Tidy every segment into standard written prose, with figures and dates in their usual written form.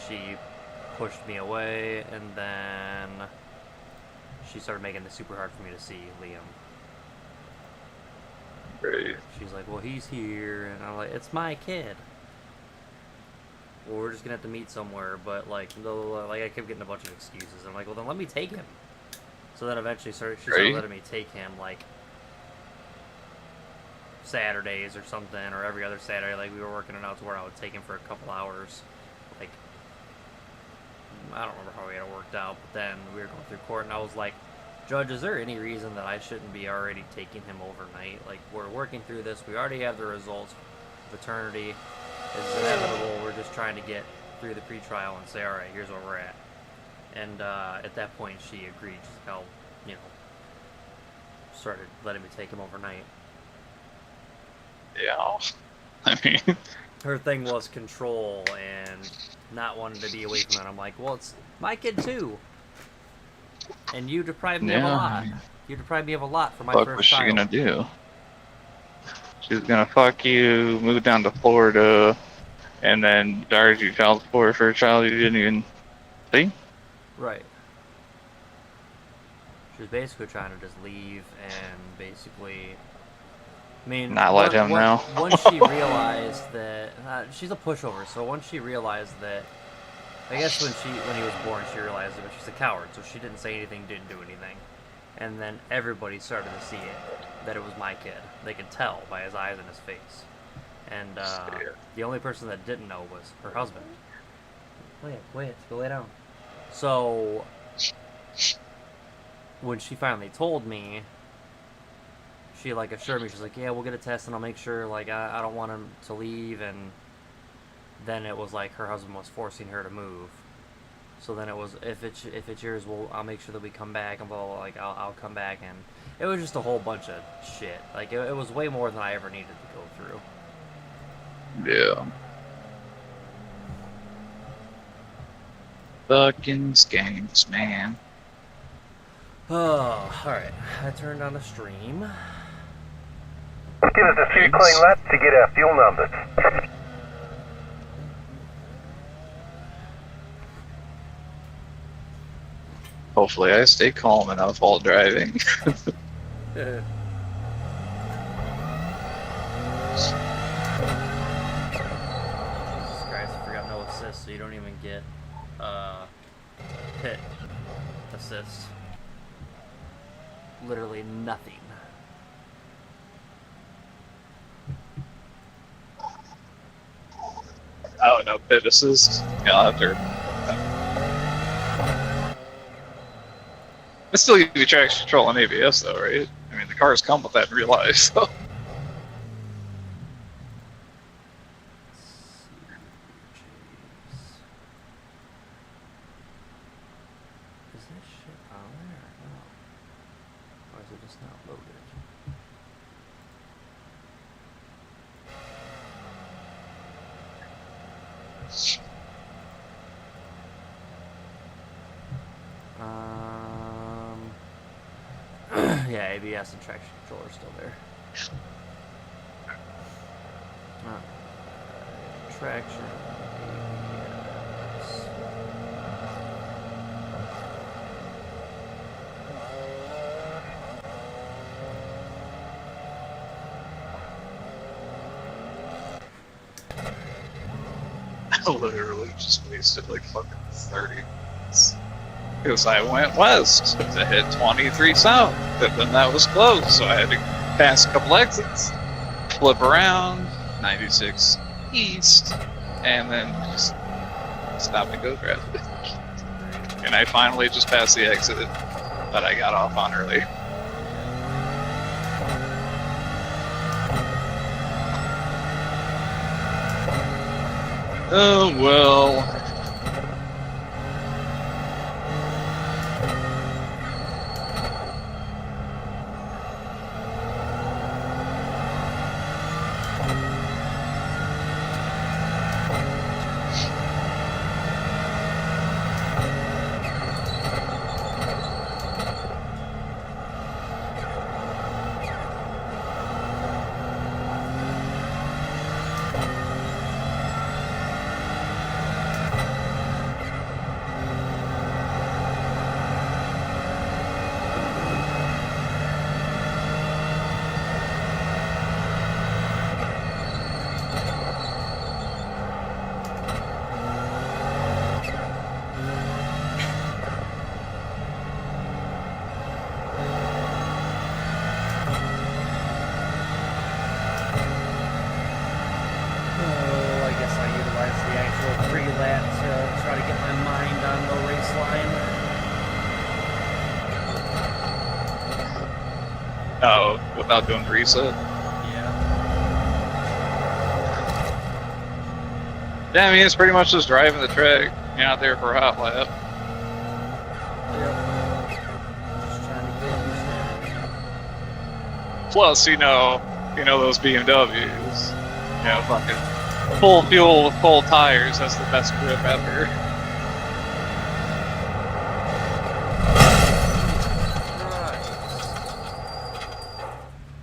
she pushed me away, and then she started making it super hard for me to see Liam. Right. She's like, well, he's here, and I'm like, it's my kid. Well, we're just gonna have to meet somewhere, but like, I kept getting a bunch of excuses. I'm like, well, then let me take him. So then eventually she started letting me take him, like, Saturdays or something, or every other Saturday. Like, we were working it out to where I would take him for a couple hours. Like, I don't remember how we had it worked out, but then we were going through court, and I was like, Judge, is there any reason that I shouldn't be already taking him overnight? Like, we're working through this. We already have the results. Paternity is inevitable. We're just trying to get through the pretrial and say, all right, here's where we're at. And at that point, she agreed. She's how, started letting me take him overnight. Yeah. I mean, her thing was control and not wanting to be away from it. I'm like, well, it's my kid too. And you deprived me of a lot. You deprived me of a lot for my first child. What's she gonna do? She's gonna fuck you, move down to Florida, and then charge you child support for a child you didn't even see? Right. She was basically trying to just leave and basically... I mean, not let him know. Once she realized that... she's a pushover, so once she realized that... I guess when he was born, she realized it, but she's a coward, so she didn't say anything, didn't do anything. And then everybody started to see it, that it was my kid. They could tell by his eyes and his face. And the only person that didn't know was her husband. Wait, go lay down. So, when she finally told me, she like assured me, she's like, yeah, we'll get a test and I'll make sure, like, I don't want him to leave. And then it was like her husband was forcing her to move. So then it was, if it's yours, well, I'll make sure that we come back, and blah, blah, blah, like, I'll come back. And it was just a whole bunch of shit. Like, it was way more than I ever needed to go through. Yeah. Fucking scams, man. Oh, alright. I turned on the stream. Give us a few clean laps to get our fuel numbers. Hopefully I stay calm enough while driving. Jesus Christ, I forgot no assist, so you don't even get pit assist. Literally nothing. Oh, no pit assist. Yeah, I'll have to. But still, you do traction control on ABS, though, right? I mean, the cars come with that in real life, so. Is this shit on there? No. Or is it just not loaded? Yeah, ABS and traction control are still there. Traction, ABS. I literally just wasted like fucking 30 minutes. Because I went west to hit 23 south, but then that was closed, so I had to pass a couple exits, flip around, 96 east, and then just stop and go traffic. And I finally just passed the exit that I got off on early. Oh well. without doing the reset. Yeah. Yeah, I mean, it's pretty much just driving the track. You're out there for a hot lap. Yep. Just trying to get used to it. Plus, you know those BMWs. You know, fucking full fuel with full tires. That's the best grip ever.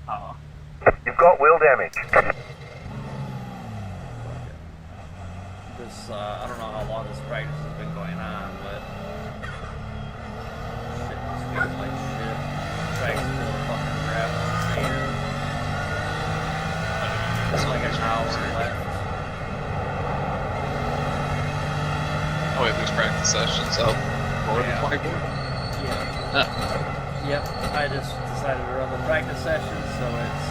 Oh. You've got wheel damage. This, I don't know how long this practice has been going on, but shit, this feels like shit. Track's full of fucking gravel and sand. It's like an hour left. Oh wait, there's practice sessions out more than 24? Yeah. Huh. Yep, I just decided to run the practice session, so it's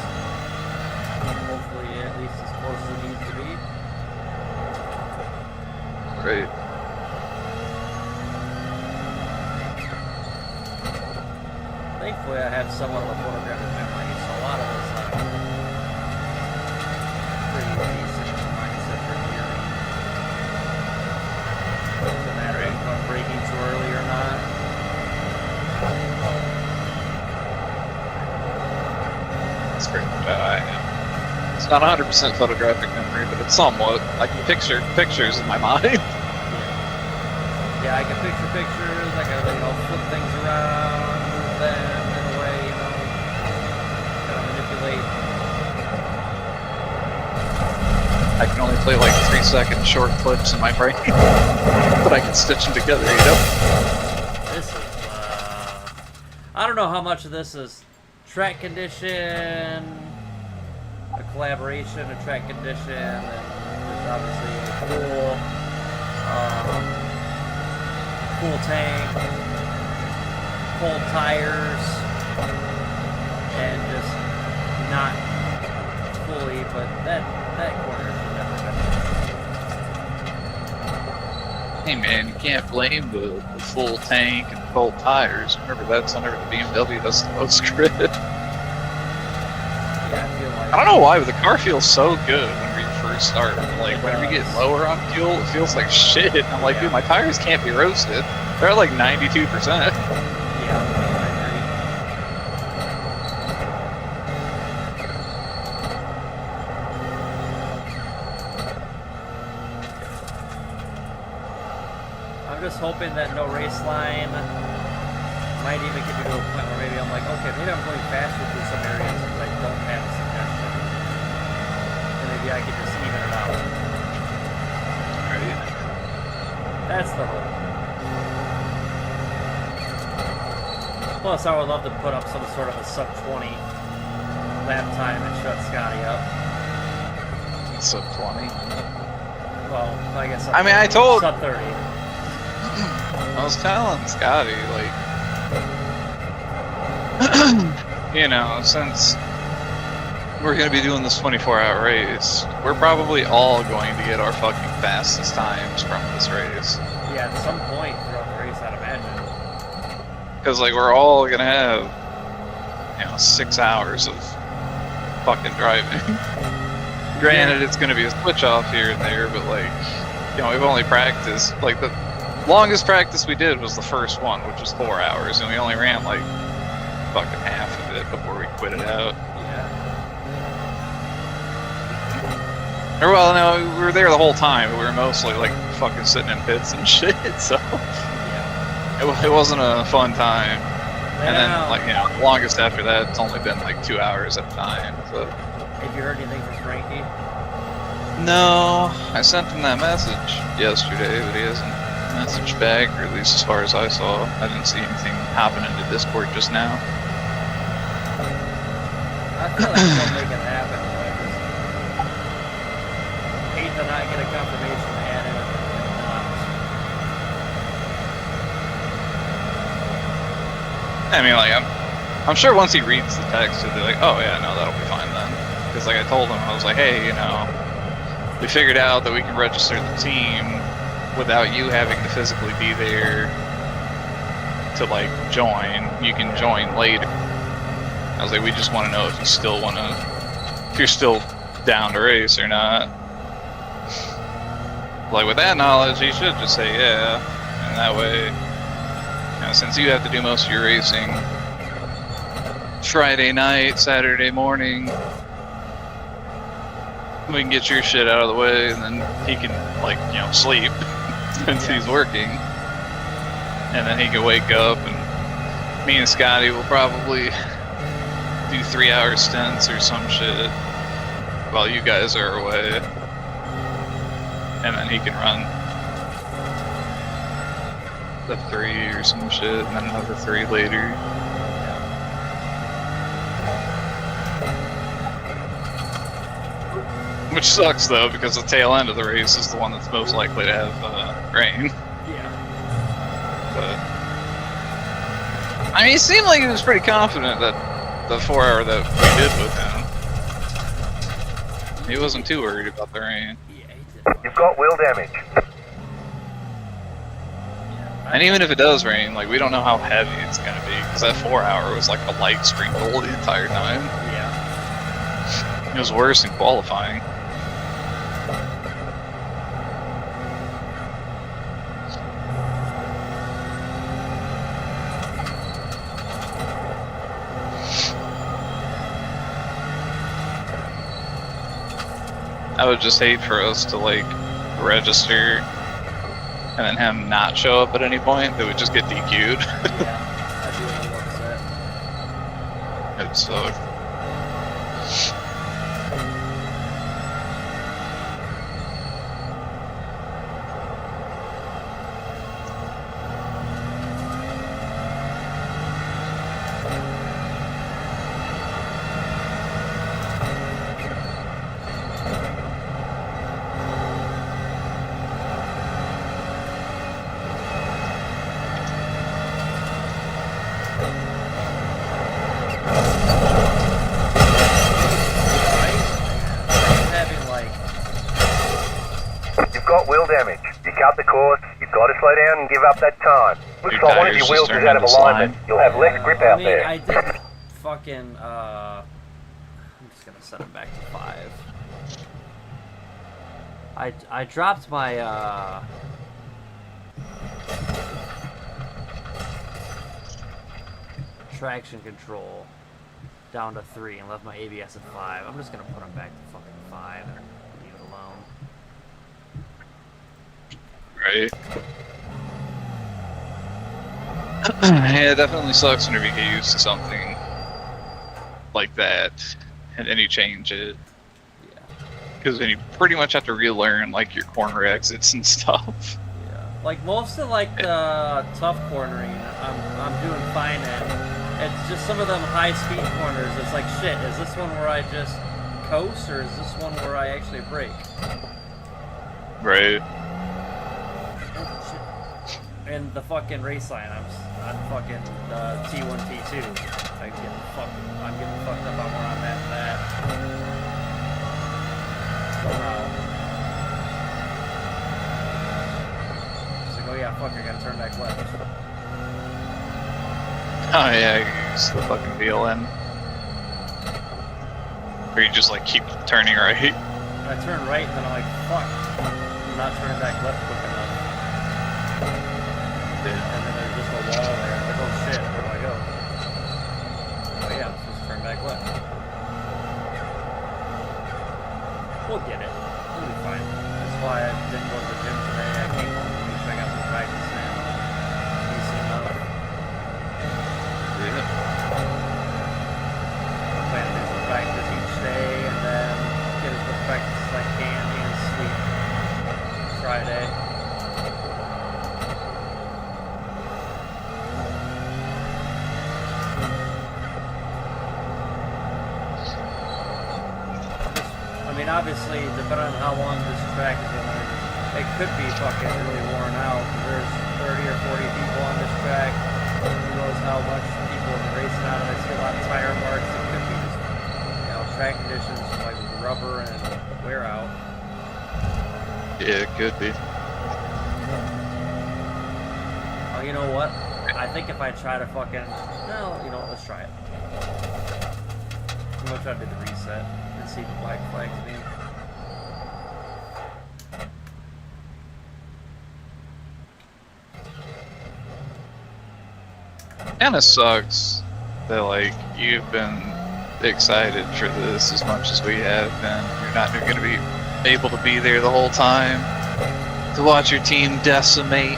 hopefully at least as close as it needs to be. Great. Thankfully, I have somewhat of a photographic memory, so a lot of this pretty basic mindset for gearing. Doesn't matter if I'm braking too early or not. It's great. It's not 100% photographic memory, but it's somewhat. I can picture pictures in my mind. Yeah, I can picture pictures, I can, flip things around, move them in a way, kind of manipulate. I can only play like 3-second short clips in my brain, but I can stitch them together, This is, I don't know how much of this is track condition, a collaboration, a track condition, and there's obviously a full tank, full tires, and just not fully, but that corner should never happen. Hey man, you can't blame the full tank and full tires. Remember, that's whenever the BMW does the most grip. Yeah, I feel like... I don't know why, but the car feels so good when we first start. Like, whenever we get lower on fuel, it feels like shit. And I'm like, dude, my tires can't be roasted. They're at like 92%. Yeah, I agree. I'm just hoping that no race line might even get me to a point where maybe I'm like, okay, maybe I'm going faster through some areas because I don't have a suggestion. And maybe I can just even it out. Right. That's the hope. Plus, I would love to put up some sort of a sub 20 lap time and shut Scotty up. Sub 20. Well, I guess. I mean, I told. Sub 30. I was telling Scotty, like, since we're going to be doing this 24-hour race, we're probably all going to get our fucking fastest times from this race. Yeah, at some point throughout the race, I'd imagine. Because, like, we're all going to have, 6 hours of fucking driving. Granted, it's going to be a switch off here and there, but, like, we've only practiced, like, the longest practice we did was the first one, which was 4 hours, and we only ran, like, fucking half of it before we quit it out. Yeah. Or, well, no, we were there the whole time, but we were mostly, like, fucking sitting in pits and shit, so it wasn't a fun time. And then, like, the longest after that, it's only been, like, 2 hours at a time, so. Have you heard anything from Frankie? No, I sent him that message yesterday, but he hasn't messaged back, or at least as far as I saw. I didn't see anything happen into Discord just now. I feel like they'll make it happen, but I just hate to not get a confirmation and it not. I mean, like, I'm sure once he reads the text, he'll be like, oh yeah, no, that'll be fine then. Because, like, I told him, I was like, hey, we figured out that we can register the team without you having to physically be there to, like, join. You can join later. I was like, we just want to know if you still want to, if you're still down to race or not. Like with that knowledge, you should just say yeah, and that way, you know, since you have to do most of your racing Friday night, Saturday morning, we can get your shit out of the way, and then he can, like, you know, sleep since he's working, and then he can wake up, and me and Scotty will probably do 3-hour stints or some shit while you guys are away, and then he can run the 3 or some shit, and then another 3 later. Which sucks though, because the tail end of the race is the one that's most likely to have rain. Yeah. But I mean, he seemed like he was pretty confident that the 4-hour that we did with him, he wasn't too worried about the rain. Yeah, he did. You've got wheel damage. Yeah, And even if it does rain, like, we don't know how heavy it's gonna be, because that 4-hour was like a light sprinkle the entire time. Yeah. It was worse than qualifying. I would just hate for us to, like, register and then him not show up at any point. They would just get DQ'd. Yeah. I'd be a little upset. It'd suck. You've got wheel damage. You cut the course, you've got to slow down and give up that time. Looks Your like one of tires your wheels just is out of turn into alignment. slime. You'll have less grip I out mean, there. I did fucking, I'm just gonna set it back to 5. I dropped my, traction control down to 3 and left my ABS at 5. I'm just gonna put them back to fucking 5 and leave it alone. Right? Yeah, it definitely sucks whenever you get used to something like that and then you change it. Yeah. Because then you pretty much have to relearn, like, your corner exits and stuff. Yeah. Like most of like the tough cornering, I'm doing fine in. It's just some of them high speed corners. It's like, shit, is this one where I just coast or is this one where I actually brake? Right. And the fucking race line, I'm fucking T1, T2. I'm getting fucked up on where I'm at in that. Somehow. It's like, oh yeah, fuck, I gotta turn back left. Oh yeah, you use the fucking VLN. Or you just, like, keep turning right. I turn right and then I'm like, fuck, I'm not turning back left quick enough. Yeah. And then there's just a wall there. I'm like, oh shit, where do I go? Oh yeah, I'm supposed to turn back left. We'll get it. We'll be fine. That's why I didn't go to the gym today. I came home to make sure I got some practice in. Decent enough. Yeah. I plan to do some practice each day and then get as much practice as I can and sleep Friday. I mean, obviously, depending on how long this track is going to it could be fucking really worn out. There's 30 or 40 people on this track. Who knows how much people have been racing on it. I see a lot of tire marks. It could be just, you know, track conditions like rubber and wear out. Yeah, it could be. Oh, you know what? I think if I try to fucking... No, you know what? Let's try it. I'm gonna try to do the reset and see what black flags mean. Kinda sucks that, like, you've been excited for this as much as we have been. You're not gonna be able to be there the whole time to watch your team decimate.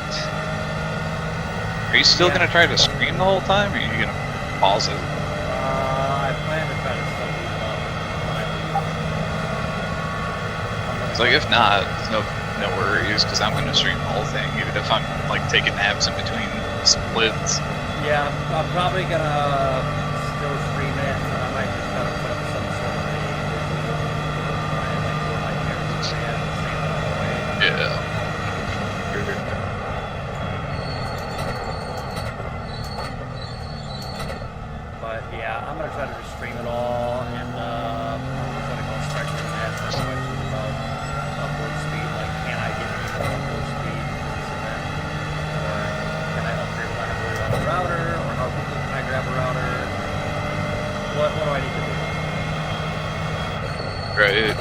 Are you still gonna try to stream the whole time, or are you gonna pause it? I plan to try to still leave it up when I leave. It's like, if not, there's no worries, because I'm gonna stream the whole thing, even if I'm, like, taking naps in between splits. Yeah, I'm probably gonna still stream it, and I might just try to put up some sort of a visual where my characters say it, saying that all the way. Yeah. But yeah, I'm gonna try to just stream it all, and I'm gonna try to call Spectre and ask them questions about upload speed, like can I get any more upload speed for this event, or can I upgrade without having to worry about a router, or how quickly can I grab a router? What do I need to do? Right.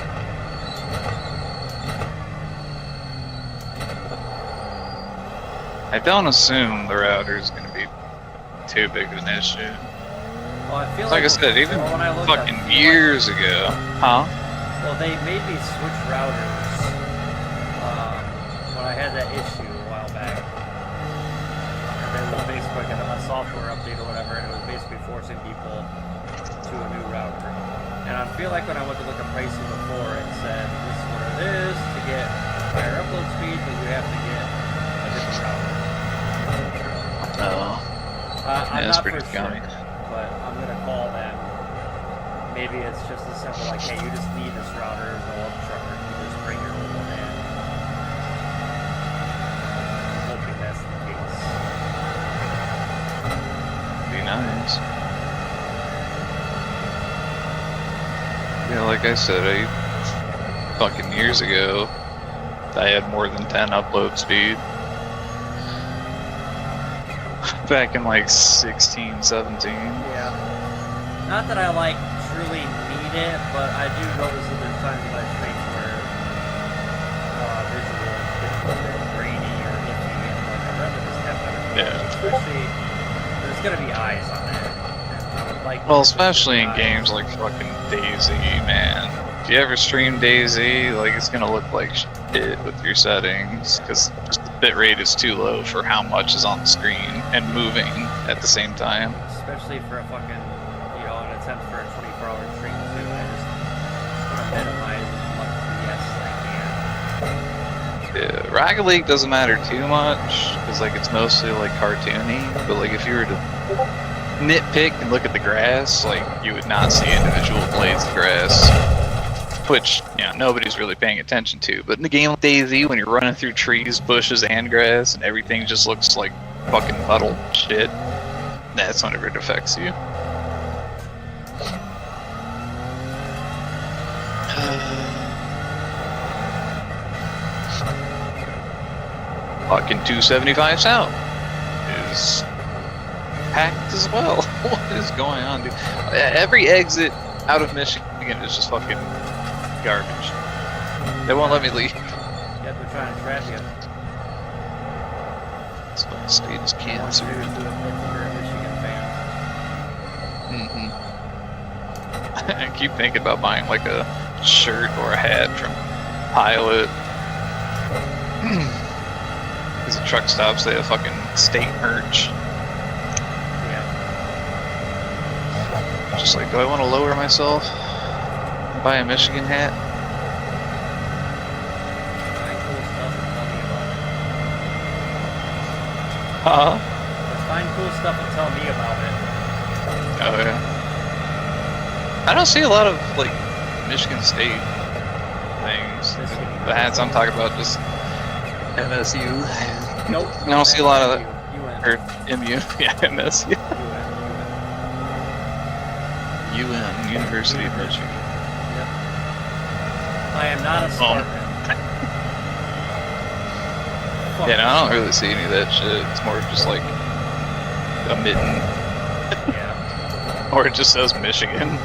I don't assume the router is going to be too big of an issue. Well, I feel Like I said, even when I looked, fucking I feel years ago. Huh? well, they made me switch routers when I had that issue a while back. And they were basically like a software update or whatever, and it was basically forcing people to a new router. And I feel like when I went to look at pricing before, it said this is what it is to get higher upload speed, but you have to get a different router. Oh. I'm that's not pretty for sure, funny. but I'm gonna call them. Maybe it's just as simple like, hey, you just need this router, no up trucker. You just bring your old one in. I'm hoping that's the case. Be nice. Yeah, like I said, fucking years ago, I had more than 10 upload speed. Back in like 16, 17. Yeah. Not that I like truly need it, but I do notice that there's times that I stream where visuals get a little bit grainy or iffy, and like I'd rather just have better visuals. Yeah. Especially, there's gonna be eyes on it. And I would like Well, to just especially in eyes. games like fucking DayZ, man. If you ever stream DayZ, like, it's gonna look like shit with your settings, because just the bitrate is too low for how much is on the screen and moving at the same time. Especially for a fucking, an attempt for a 24-hour stream too. I just want to minimize as much BS as I can. Yeah, Rocket League doesn't matter too much, because, like, it's mostly, like, cartoony, but, like, if you were to nitpick and look at the grass, like, you would not see individual blades of grass. Which, nobody's really paying attention to. But in a game like DayZ, when you're running through trees, bushes, and grass, and everything just looks like fucking muddled shit, that's whenever it affects you. Fucking 275 South is packed as well. What is going on, dude? Every exit out of Michigan is just fucking garbage. They won't let me leave. Yeah, they're trying to trap you. This fucking state is I want cancer. you to admit that you're a Michigan fan. I keep thinking about buying like a shirt or a hat from Pilot. Because the truck stops, they have fucking state merch. Yeah. Just like, do I want to lower myself? Buy a Michigan hat? Find cool stuff and tell me about it. Huh? Let's find cool stuff and tell me about it. Oh yeah. I don't see a lot of like Michigan State things. Michigan The hats I'm talking about just MSU. Nope. I don't see a lot of that. UN. Or MU. Yeah, MSU. UM, University of Michigan. Yep. I am not a Spartan. Fuck. Yeah, no, I don't really see any of that shit. It's more just like a mitten. Yeah. Or it just says Michigan.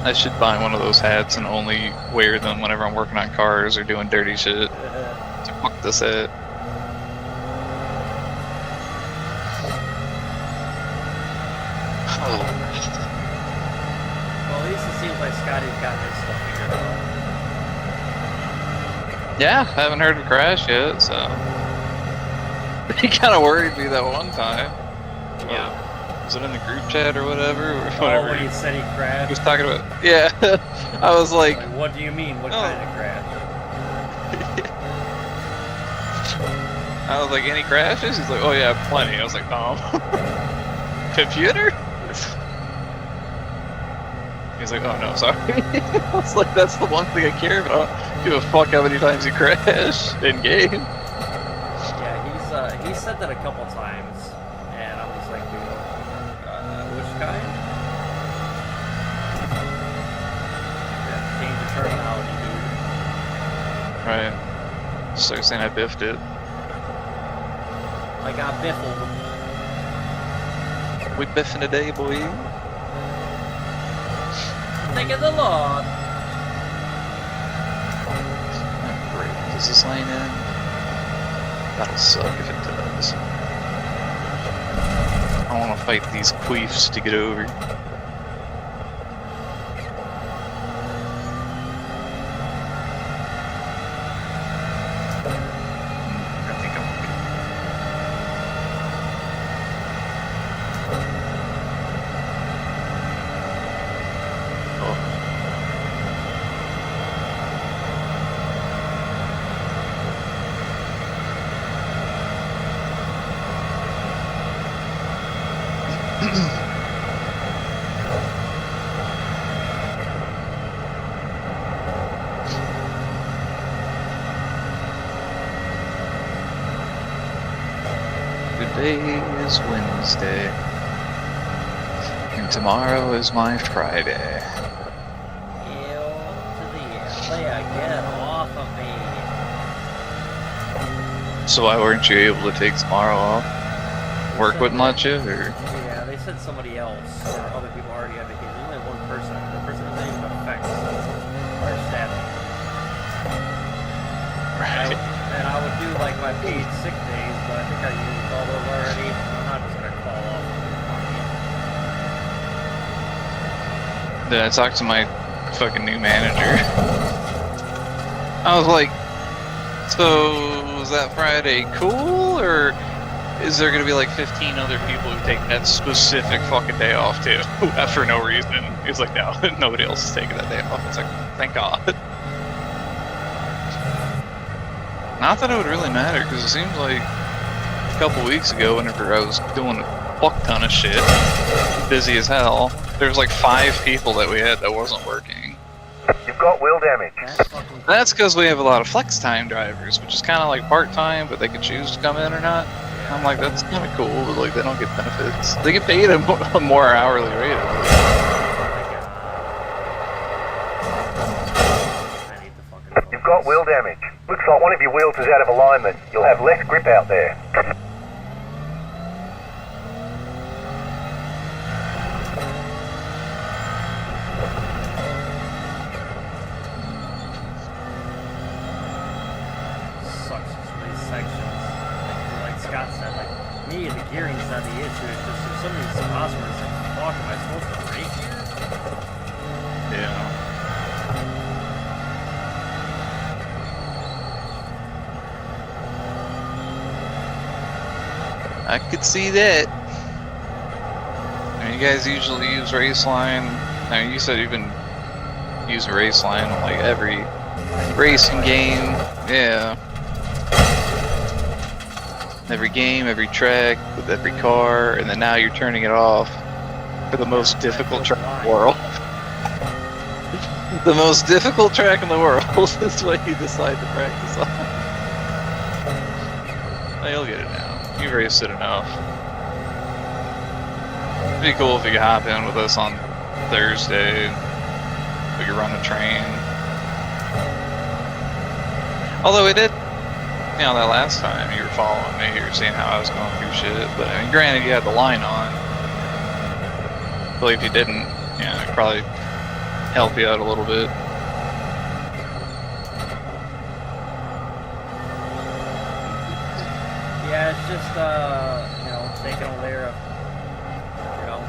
I should buy one of those hats and only wear them whenever I'm working on cars or doing dirty shit. So fuck this hat. Well, at least it seems like Scotty's got his stuff figured out. Yeah, haven't heard of Crash yet, so. He kind of worried me that one time. Yeah. Was it in the group chat or whatever? Or Oh, whatever. when he said he He crashed? was talking about. Yeah. I was like. Like, what do you mean? What Oh. kind of crash? I was like, any crashes? He's like, oh yeah, plenty. I was like, computer? He's like, oh no, sorry. I was like, that's the one thing I care about. I don't give a fuck how many times you crash in game. Yeah, he said that a couple times, and I'm just like, which kind? Yeah, change the terminology, dude. Right. Just like saying I biffed it. I got biffled. We biffing today, boy. Thank you the Lord. Great. Does this lane end? That'll suck if it does. I want to fight these queefs to get over. I think I'm okay. Oh. Today is Wednesday, and tomorrow is my Friday. Ew to the Leia, get off of me. So why weren't you able to take tomorrow off? Work wouldn't let you, or? Yeah, they said somebody else or other people already had vacation. There's only one person. The person doesn't even affect our staffing. Right. And I would do like my paid sick days, but I think I used all those already. I'm not just gonna call off. Then I talked to my fucking new manager. I was like, so was that Friday cool, or is there gonna be like 15 other people who take that specific fucking day off too? For no reason. He was like, no, nobody else is taking that day off. I was like, thank God. Not that it would really matter, because it seems like a couple weeks ago, whenever I was doing a fuck ton of shit, busy as hell, there was like 5 people that we had that wasn't working. You've got wheel damage. That's because we have a lot of flex time drivers, which is kind of like part-time, but they can choose to come in or not. I'm like, that's kind of cool, but like, they don't get benefits. They get paid a more hourly rate. I need the fucking. You've got wheel damage. Looks like one of your wheels is out of alignment. You'll have less grip out there. Sucks for these sections. Like Scott said, like me, the gearing's not the issue. It's just if some of these spots where it's like, fuck, am I supposed to brake here? Yeah. I could see that. I mean, you guys usually use Raceline. I mean, you said you've been using Raceline on like every racing game. Yeah. Every game, every track, with every car, and then now you're turning it off for the most difficult track in the world. The most difficult track in the world is what you decide to practice on. Oh, you'll get it now. You've raced it enough. It'd be cool if you could hop in with us on Thursday. We could run a train. Although we did, you know, that last time you were following me, you were seeing how I was going through shit. But I mean, granted, you had the line on. But if you didn't, you know, you probably help you out a little bit. Yeah, it's just, you know, taking a layer of, you know,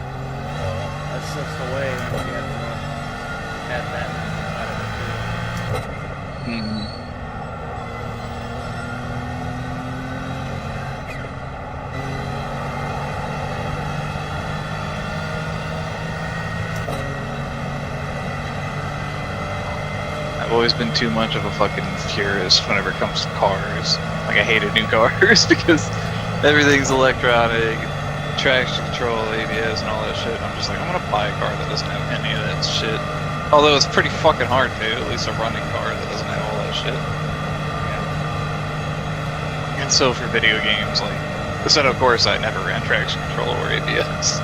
assist away, and you have to add that side of it too. Mm-hmm. I've always been too much of a fucking purist whenever it comes to cars. Like, I hated new cars because everything's electronic, traction control, ABS, and all that shit. I'm just like, I'm gonna buy a car that doesn't have any of that shit. Although it's pretty fucking hard to, at least a running car that doesn't have all that shit. Yeah. And so for video games, like, so of course I never ran traction control or ABS.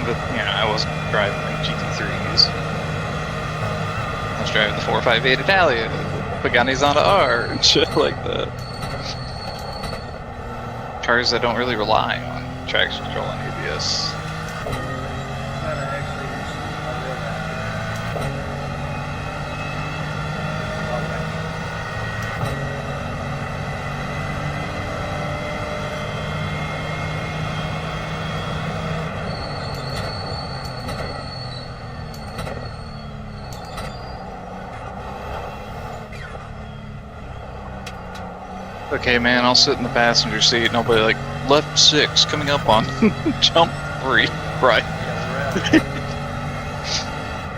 But, you know, I wasn't driving like GT3s. I was driving the 458 Italia, Pagani's Honda R, and shit like that. Cars that don't really rely on traction control and ABS. Okay, man, I'll sit in the passenger seat and I'll be like, left 6, coming up on jump 3, right.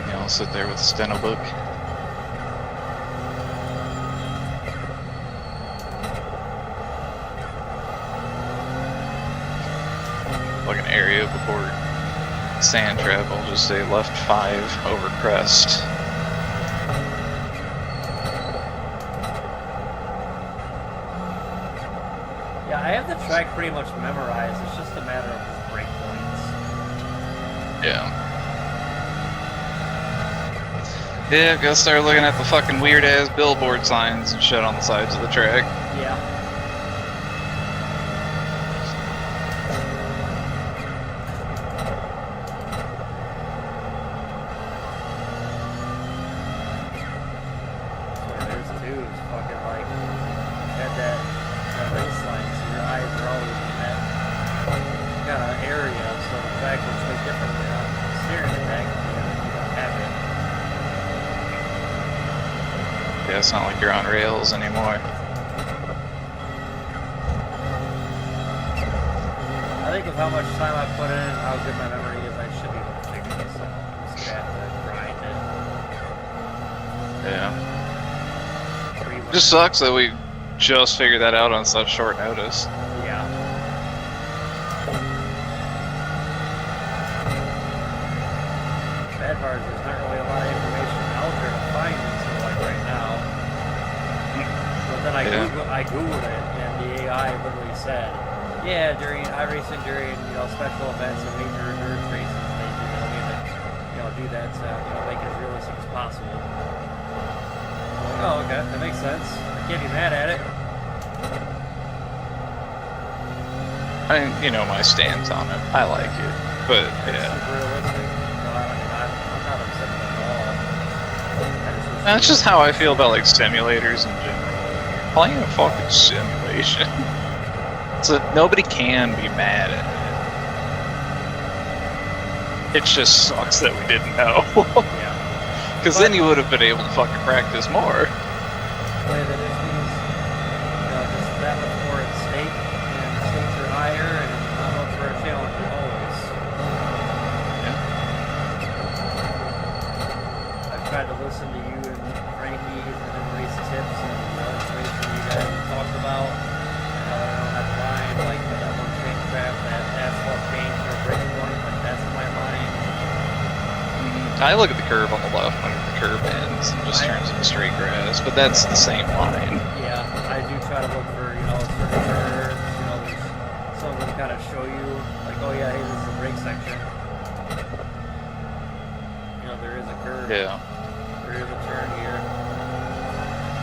Yeah, I'll sit there with a steno book. Like an area before sand trap, I'll just say left 5 over crest. Yeah, I have the track pretty much memorized. It's just a matter of just break points. Yeah. Yeah, gotta start looking at the fucking weird ass billboard signs and shit on the sides of the track. Yeah. That's what it is too. It's fucking like had that race line, so your eyes are always in that kind of area. So the track looks way different when you're not staring at that. You don't have it. Yeah, it's not like you're on rails anymore. I think with how much time I put in and how good my memory is, I should be able to figure this out. I'm just gonna have to grind it. Yeah. Pretty much. Just sucks that we just figured that out on such short notice. Yeah. Bad part is there's not really a lot of information out there to find until like right now. But then I Googled it and the AI literally said, yeah, during iRacing, during special events and major endurance races, they need to do that to make it as realistic as possible. I'm like, oh, okay, that makes sense. I can't be mad at it. I mean, you know my stance on it. I like it, but It's yeah. super realistic. I'm not upset with it at all. I just wish That's they just would- how I feel about like simulators in general. Playing a fucking simulation. So nobody can be mad at it. It just sucks that we didn't know. Yeah. Because then you would have been able to fucking practice more. Play that just means just that much more at stake, and the stakes are higher, and I'm up for a challenge always. Yeah. I've tried to listen to you and Frankie's and race tips and information you guys have talked about, and how I don't have to mind, like that one train trap, that asphalt change or break point, like that's in my mind. I look at the curve on the left when the curve ends and just turns into straight grass, but that's the same line. Yeah, I do try to look for, certain curves, there's some of them kind of show you, like, oh yeah, hey, this is a brake section. There is a curve. Yeah. There is a turn here.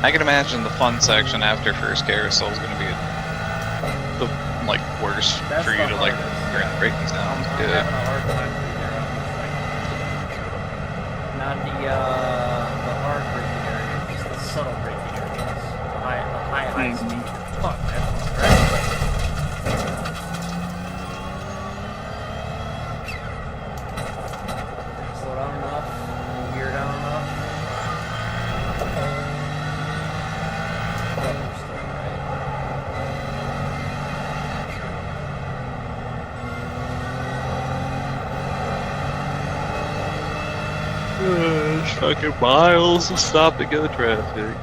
I can imagine the fun section after first carousel is going to be the worst That's for you the to learn hardest. the braking sound. I'm Yeah. having a hard time through there. I'm just like, Not the hard braking areas, just the subtle braking areas. The high speed. Fuck, that's great. Slow down enough, gear down enough. We're still right. It's fucking miles of stop and go traffic.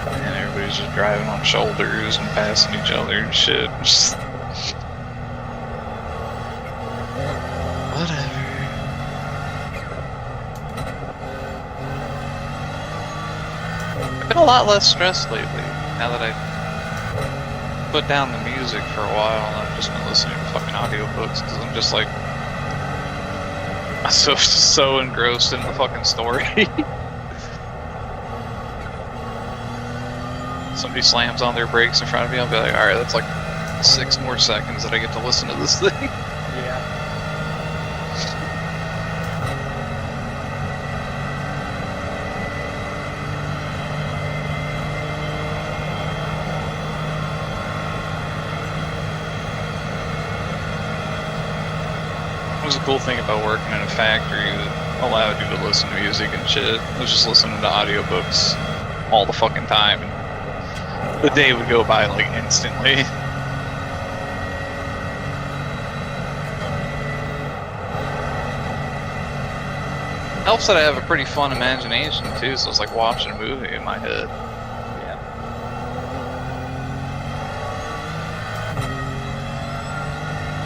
And everybody's just driving on shoulders and passing each other and shit. Just... whatever. I've been a lot less stressed lately, now that I put down the music for a while and I've just been listening to fucking audiobooks because I'm just like so engrossed in the fucking story. Somebody slams on their brakes in front of me, I'll be like, alright, that's like 6 more seconds that I get to listen to this thing. Yeah. It was a cool thing about working in a factory that allowed you to listen to music and shit. I was just listening to audiobooks all the fucking time. And the day would go by like instantly. Helps that I have a pretty fun imagination too, so it's like watching a movie in my head. Yeah.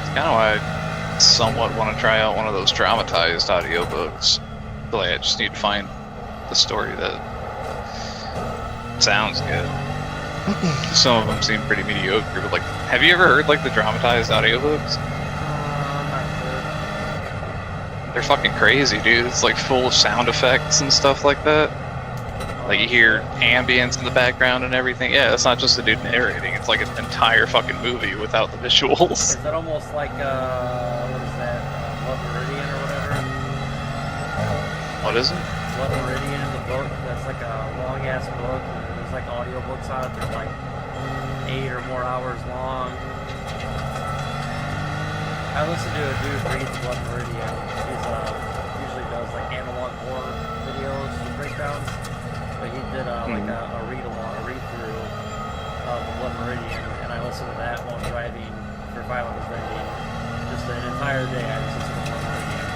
It's kind of why I somewhat want to try out one of those dramatized audiobooks. But like, I just need to find the story that sounds good. Some of them seem pretty mediocre, but like, have you ever heard like the dramatized audiobooks? Not sure. They're fucking crazy, dude. It's like full of sound effects and stuff like that. Like you hear ambience in the background and everything. Yeah, it's not just the dude narrating. It's like an entire fucking movie without the visuals. Is that almost like, what is that, Blood Meridian or whatever? What is it? Blood Meridian in the book, that's like a long-ass book, and there's like audiobooks on it, they're like 8 or more hours long. I listened to a dude read Blood Meridian. He's, usually does like analog horror videos and breakdowns, but he did like a read-along, a read-through of the Blood Meridian, and I listened to that while driving for Violent Offending. Just an entire day I just listened to Blood Meridian.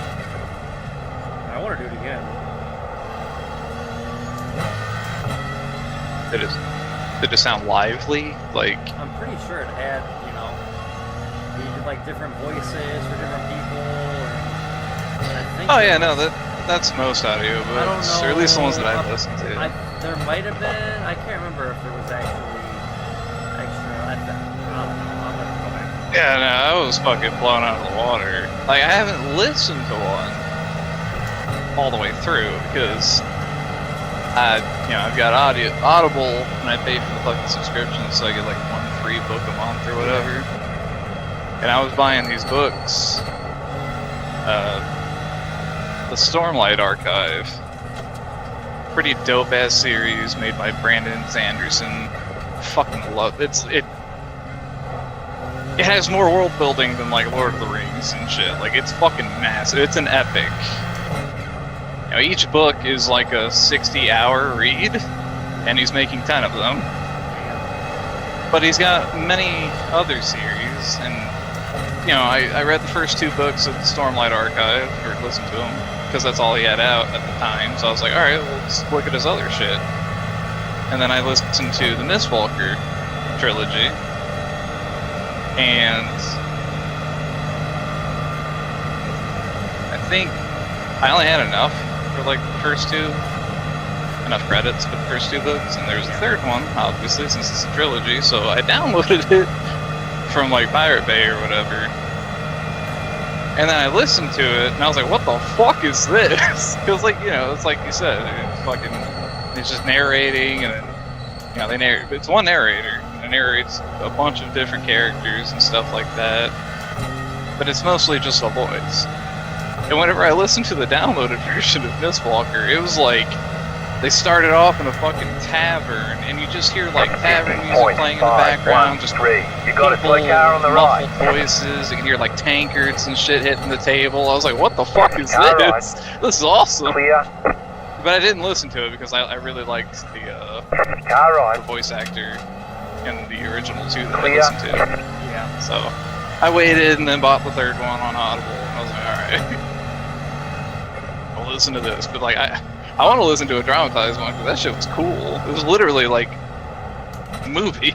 I want to do it again. Did it sound lively? Like, I'm pretty sure it had, you know, he did like different voices for different people, and I think. oh yeah, no, that's most audiobooks, I don't know. or at least the ones that I listen to. There might have been. I can't remember if there was actually extra. I don't know. I'm gonna go back. Yeah, no, I was fucking blown out of the water. Like, I haven't listened to one all the way through because I've got Audible, and I pay for the fucking subscription, so I get like 1 free book a month or whatever. And I was buying these books, the Stormlight Archive, pretty dope ass series made by Brandon Sanderson. Fucking love it. It has more world building than like Lord of the Rings and shit. Like, it's fucking massive. It's an epic. You know, each book is like a 60-hour read, and he's making 10 of them. But he's got many other series, and you know, I read the first 2 books of the Stormlight Archive, or listened to them, because that's all he had out at the time. So I was like, alright, well, let's look at his other shit. And then I listened to the Mistwalker trilogy, and I think I only had enough for like the first 2, enough credits for the first 2 books, and there's a third one, obviously, since it's a trilogy, so I downloaded it from like Pirate Bay or whatever, and then I listened to it, and I was like, what the fuck is this? Because, like, you know, it's like you said, it's just narrating, and then, you know, it's one narrator, and it narrates a bunch of different characters and stuff like that. But it's mostly just a voice. And whenever I listened to the downloaded version of Mistwalker, it was like they started off in a fucking tavern, and you just hear like tavern music playing in the background, just you got a people, car on the right. muffled voices. You can hear like tankards and shit hitting the table. I was like, what the fuck is Car this? This is awesome. Clear. But I didn't listen to it because I really liked the Car right. voice actor in the original too that I Clear. listened to. Yeah. So I waited and then bought the third one on Audible, and I was like, alright. I'll listen to this. But like I want to listen to a dramatized one because that shit was cool. It was literally like a movie,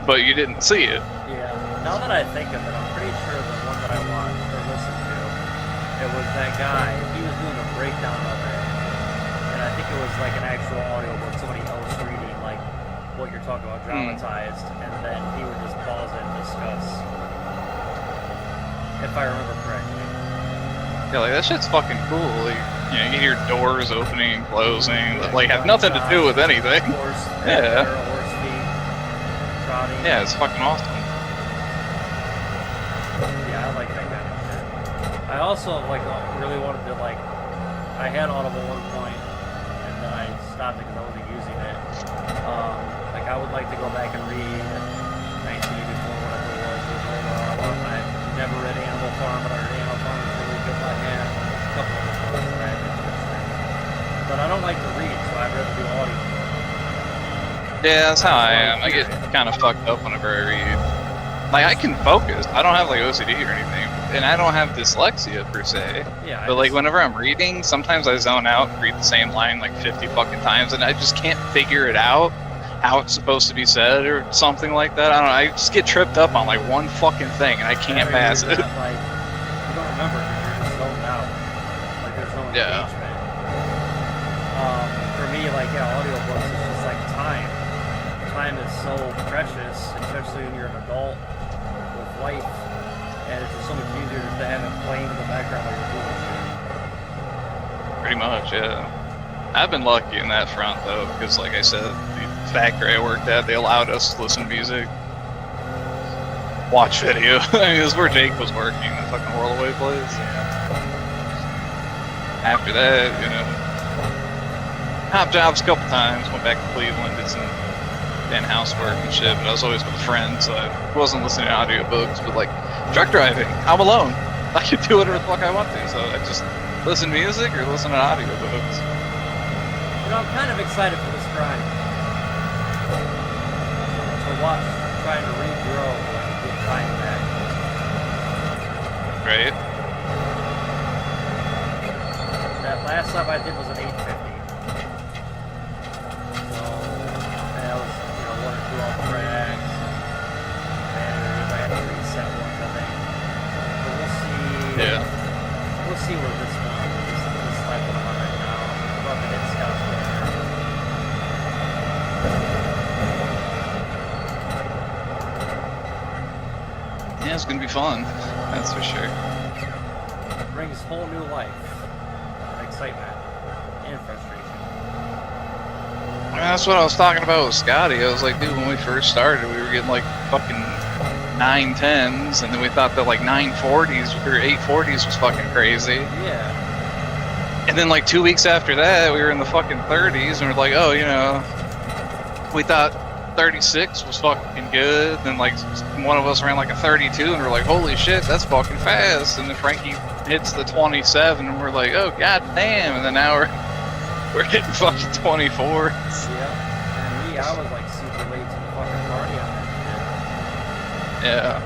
but you didn't see it. Yeah. Now that I think of it, I'm pretty sure the one that I watched or listened to, it was that guy. He was doing a breakdown of it, and I think it was like an actual audiobook, somebody else reading like what you're talking about dramatized, and then he would just pause it and discuss. If I remember correctly. Yeah, like that shit's fucking cool. Like, you know, you hear doors opening and closing that like have nothing to do with anything. Horse, Yeah. horse feet, trotting. Yeah, it's fucking awesome. Yeah, I like that kind of shit. I also like really wanted to like. I had Audible at one point, and then I stopped it because I wasn't using it. Like I would like to go back and read 1984, whatever it was. I've never read Animal Farm, but I read Animal Farm was really good by hand. A couple of other books that I had interest in. But I don't like to read, so I'd rather do audio. Yeah, that's how I am. I get kind of fucked up whenever I read. Like I can focus. I don't have like OCD or anything, and I don't have dyslexia per se. Yeah. But like whenever I'm reading, sometimes I zone out and read the same line like 50 fucking times, and I just can't figure it out how it's supposed to be said or something like that. I don't know. I just get tripped up on like one fucking thing, and I can't pass it. Like, you don't remember because you're just zoned out. Like there's no Yeah. engagement. For me, like audiobooks is just like time. Time is so precious, especially when you're an adult with life, and it's just so much easier to have it playing in the background while you're doing shit. Pretty much, yeah. I've been lucky in that front though, because like I said, the factory I worked at, they allowed us to listen to music, watch video. I mean, it was where Jake was working, the fucking Whirl Away place. After that, you know, hopped jobs a couple times, went back to Cleveland, did some in-house work and shit, but I was always with friends, so I wasn't listening to audiobooks. But like truck driving, I'm alone. I can do whatever the fuck I want to, so I just listen to music or listen to audiobooks. You know, I'm kind of excited for this grind. To watch, trying to regrow and get time back. Right? That last sub I did was an 850. So, that was, you know, 1 or 2 off tracks. Banners, I had to reset once, I think. But we'll see. Yeah. We'll see where this one, this type that I'm on right now. I'm about to hit Scott's Corner. Yeah, it's gonna be fun. That's for sure. It brings whole new life, excitement, and frustration. I mean, that's what I was talking about with Scotty. I was like, dude, when we first started, we were getting like fucking 910s, and then we thought that like 940s or 840s was fucking crazy. Yeah. And then like 2 weeks after that, we were in the fucking 30s, and we're like, oh, you know, we thought 36 was fucking good. Then like one of us ran like a 32, and we're like, holy shit, that's fucking fast. And then Frankie hits the 27, and we're like, oh god damn. And then now we're hitting fucking 24s. Yeah. And me, I was like super late to the fucking party on that Yeah.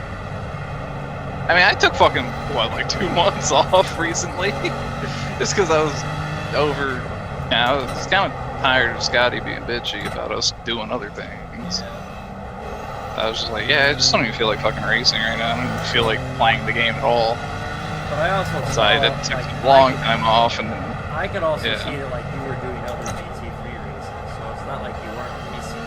I mean, I took fucking, what, like 2 months off recently? Just because I was over, you know, I was kind of tired of Scotty being bitchy about us doing other things. shit. I was just like, yeah, I just don't even feel like fucking racing right now. I don't even feel like playing the game at all. But I also So saw, I had to take like, a long time off, and then, I could also Yeah. see that like you were doing other GT3 races, so it's not like you weren't racing.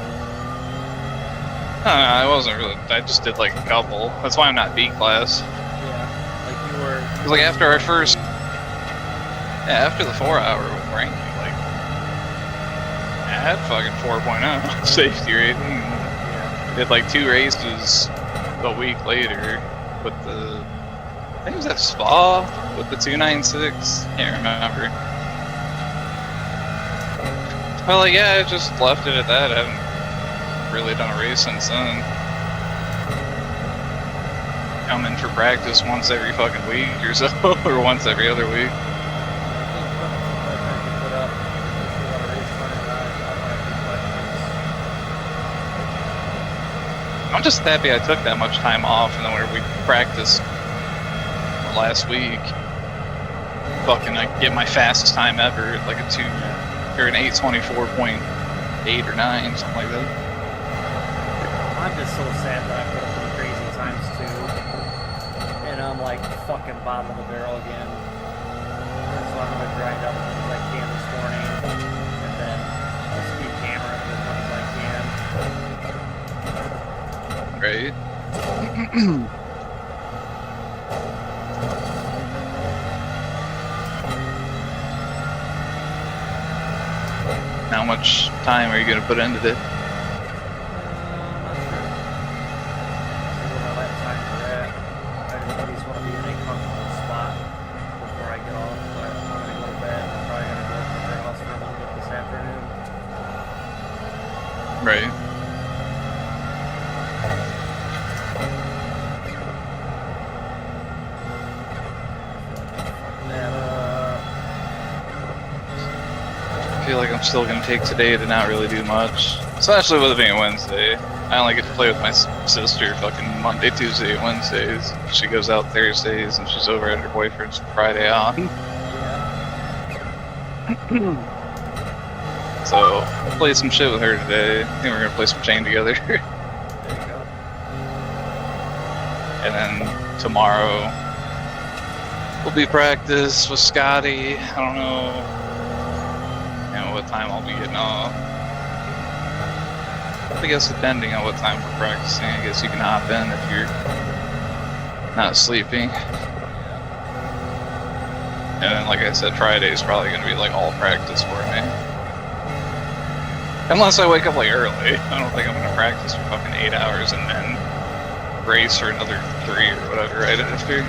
I don't know, I wasn't really, I just did like a couple. That's why I'm not B class. Yeah, like you were. Because like after our first, yeah, after the 4 hour with Frankie, like, I had fucking 4.0 safety rating. Yeah. Did like 2 races a week later with the, I think it was at Spa with the 296. Can't remember. Well, like, yeah, I just left it at that. I haven't really done a race since then. Come in for practice once every fucking week or so, or once every other week. I'm just happy I took that much time off, and then whenever we practiced last week, fucking I get my fastest time ever, like a 2 or an 8:24.8 or 9, something like that. I'm just so sad that I put up some crazy times too, and I'm like fucking bottom of the barrel again. So I'm gonna grind out as much as I can this morning, and then just keep hammering as much as I can. Right. How much time are you going to put into it? Not sure. See what my lap times are at. I just at least want to be in a comfortable spot before I get off, but I'm gonna go to bed and I'm probably gonna go up to their house for a little bit this afternoon. Right. I feel like I'm still going to take today to not really do much. Especially with it being Wednesday. I only get to play with my sister fucking Monday, Tuesday, Wednesdays. She goes out Thursdays and she's over at her boyfriend's Friday on. So, play some shit with her today. I think we're going to play some Chain together. There you go. And then tomorrow will be practice with Scotty. I don't know, what time I'll be getting off. I guess depending on what time we're practicing, I guess you can hop in if you're not sleeping. And then, like I said, Friday is probably going to be like all practice for me. Unless I wake up like early. I don't think I'm going to practice for fucking 8 hours and then race for another 3 or whatever right after.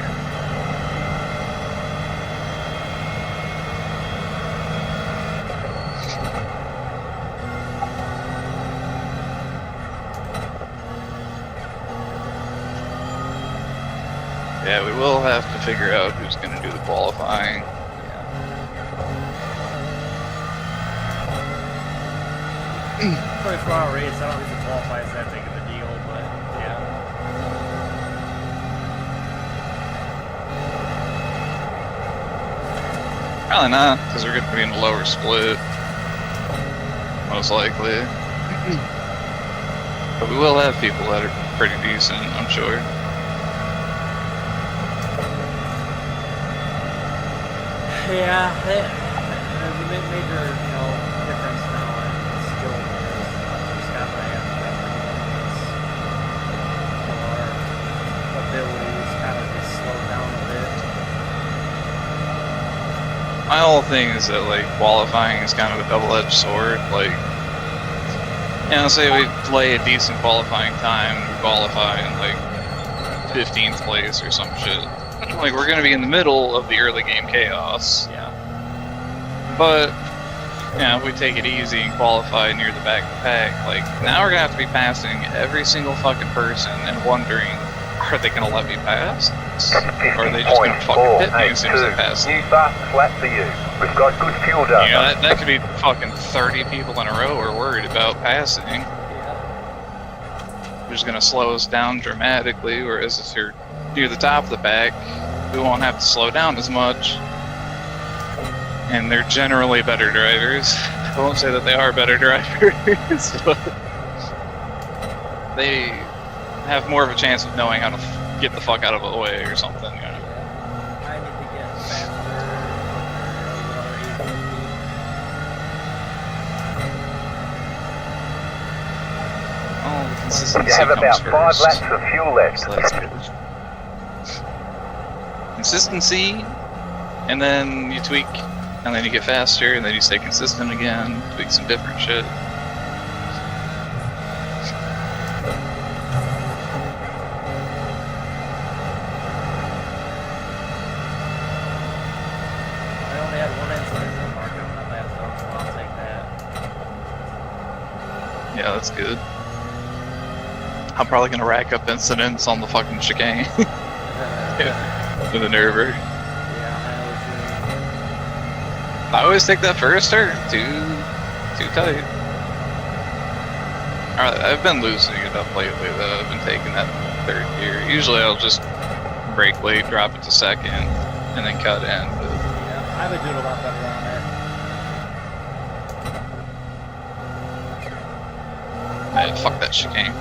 Yeah, we will have to figure out who's going to do the qualifying. 24-hour race, I don't think the qualify is that big of a deal, but yeah. Probably not, because we're going to be in a lower split. Most likely. But we will have people that are pretty decent, I'm sure. Yeah, there's a major, difference now in skill because Scott and I have our abilities kind of just slowed down a bit. My whole thing is that, like, qualifying is kind of a double-edged sword. Like, say we play a decent qualifying time, we qualify in, like, 15th place or some shit. Like, we're gonna be in the middle of the early game chaos. Yeah. But, if we take it easy and qualify near the back of the pack, like, now we're gonna have to be passing every single fucking person and wondering, are they gonna let me pass? Or are they just gonna fucking hit me as soon as I pass them? New fast flat for you. We've got good fuel data. That could be fucking 30 people in a row who are worried about passing. Yeah. They're just gonna slow us down dramatically, whereas if you're near the top of the pack, we won't have to slow down as much. And they're generally better drivers. I won't say that they are better drivers, but they have more of a chance of knowing how to get the fuck out of the way or something. I need to get faster. Oh, the consistency You have about comes 5 first. laps of fuel left. So that's good. Consistency, and then you tweak, and then you get faster, and then you stay consistent again, tweak some different shit. Yeah, that's good. I'm probably gonna rack up incidents on the fucking chicane with the Nurburgring. Yeah, I know what I always take that first turn, too tight. Alright, I've been loosening it up lately though. I've been taking that third gear. Usually I'll just brake late, drop it to second, and then cut in. But you mean. Yeah, I've been doing a lot better on that. fuck that chicane.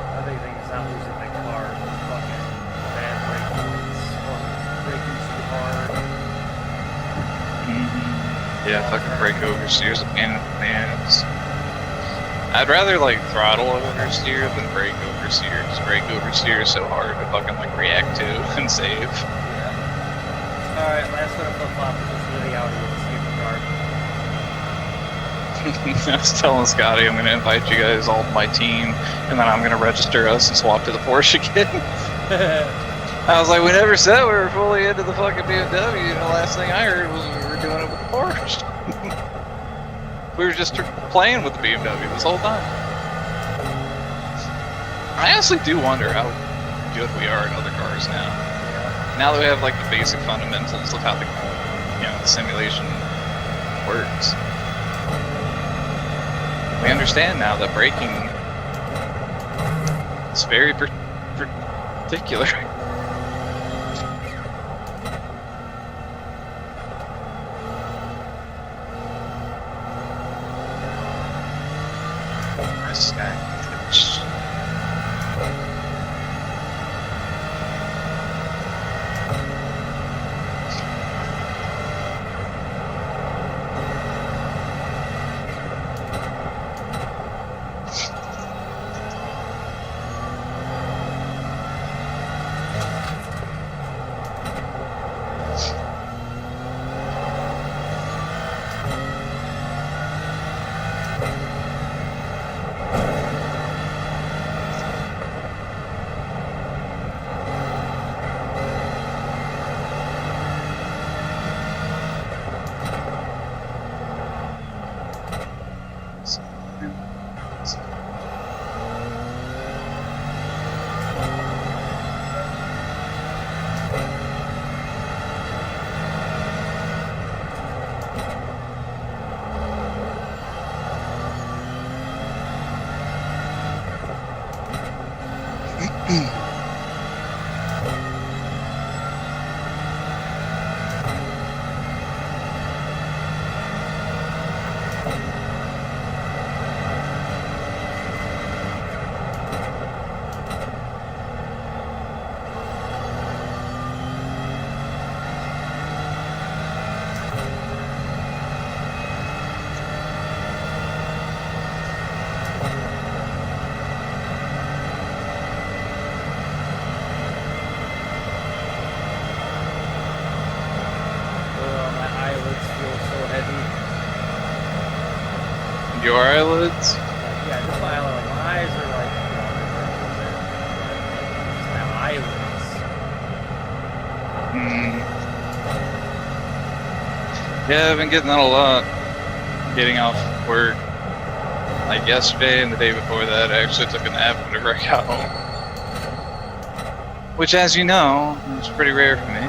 My big thing is not losing my car. Fucking bad brake points or braking too hard. Yeah, fucking brake oversteer's a pain in the ass. I'd rather like throttle oversteer than brake oversteer, because brake oversteer is so hard to fucking like react to and save. Yeah. Alright, last one of flip-flop is just really out with the steering car. I was telling Scotty I'm gonna invite you guys all to my team, and then I'm gonna register us and swap to the Porsche again. I was like, we never said we were fully into the fucking BMW, and the last thing I heard was we were doing it with the Porsche. We were just playing with the BMW this whole time. I honestly do wonder how good we are in other cars now. Yeah. Now that we have like the basic fundamentals of how the the simulation works. We understand now that braking is very particular. Nice guy. Your eyelids? Yeah, just my eyelids. Like, my eyes are like, just my eyelids. Yeah, I've been getting that a lot. Getting off work. Like yesterday and the day before that, I actually took a nap whenever I got home. Which, as you know, is pretty rare for me.